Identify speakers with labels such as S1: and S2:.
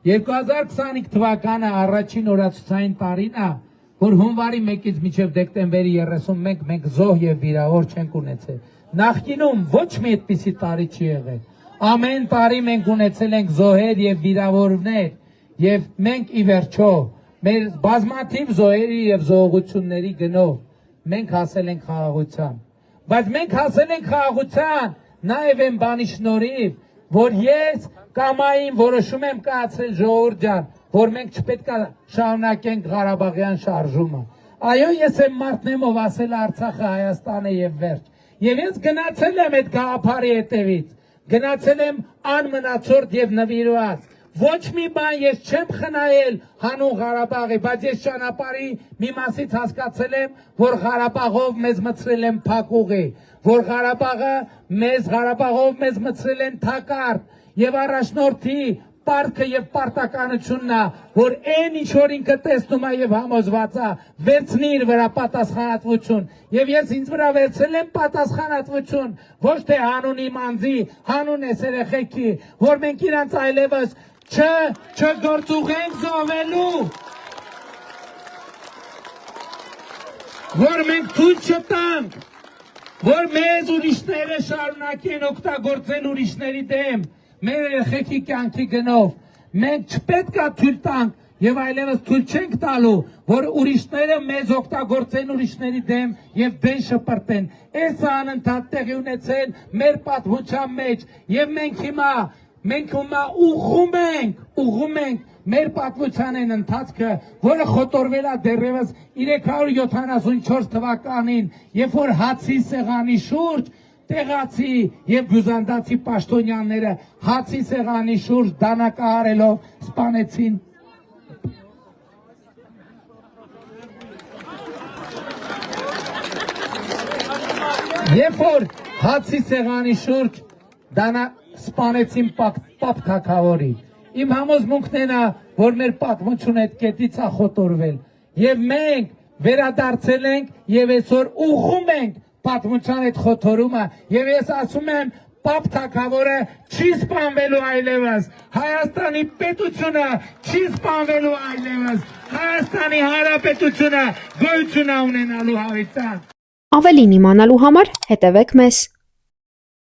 S1: 2025 թվականը առաջին օրացուցային տարին է, որ հունվարի 1-ից մինչև դեկտեմբերի 31 մենք զոհ եւ վիրավոր չենք ունեցել։ Նախկինում ոչ մի այդպիսի տարի չի եղել։ Ամեն տարի մենք ունեցել ենք զոհեր եւ վիրավորներ եւ մենք ի վերջո մեր բազմաթիվ զոհերի եւ զոհողությունների գնով մենք հասել ենք խաղաղության։ Բայց մենք հասել ենք խաղաղության նաեւ այն բանի շնորհիվ, որ ես կամային որոշում եմ կայացրել ժողովուրդ ջան, որ մենք չպետք է շարունակենք Ղարաբաղյան շարժումը։ Այո, ես եմ մարդն եմ, ով ասել Արցախը Հայաստանը եւ վերջ։ Եվ ես գնացել եմ այդ գաղափարի հետևից, գնացել եմ անմնացորդ եւ նվիրված։ Ոչ մի բան ես չեմ խնայել հանուն Ղարաբաղի, բայց ես ճանապարհի մի մասից հասկացել եմ, որ Ղարաբաղով մեզ մցրել են փակուղի, որ Ղարաբաղով մեզ մցրել են թակարդ եւ առաջնորդի պարտքը եւ պարտականությունն է, որ այն ինչ որ ինքը տեսնում է եւ համոզված է, վերցնի իր վրա պատասխանատվություն։ Եւ ես ինձ վրա վերցրել եմ պատասխանատվություն, ոչ թե հանուն իմ անձի, հանուն այս երեխեքի, որ մենք իրանց այլևս չգործուղենք զոհվելու, որ մենք թույլ չտանք, որ մեզ ուրիշները շարունակեն օգտագործել ուրիշների դեմ, մեր երեխեքի կյանքի գնով, մենք չպետք է թույլ տանք եւ այլևս թույլ չենք տալու, որ ուրիշները մեզ օգտագործեն ուրիշների դեմ եւ դեն շպրտեն։ Այս անընդհատ տեղի ունեցել մեր պատմության մեջ եւ մենք հիմա ուղղում ենք մեր պատմության այն ընթացքը, որը խոտորվել է դեռևս 374 թվականին, երբ որ հացի սեղանի շուրջ տեղացի եւ բյուզանդացի պաշտոնյաները հացի սեղանի շուրջ դանակահարելով սպանեցին երբ որ հացի սեղանի շուրջ սպանեցին Պապ թագավորի։ Իմ համոզմունքն է, որ մեր պատմությունը այդ կետից է խոտորվել եւ մենք վերադարձել ենք եւ այսօր ուղղում ենք պատմության այդ խոթորումը եւ ես ասում եմ Պապ թագավորը չի սպանվելու այլևս, Հայաստանի պետությունը չի սպանվելու այլևս, Հայաստանի Հանրապետությունը գոյություն ունենալու հավիտյան։
S2: Ավելին իմանալու համար հետևեք մեզ։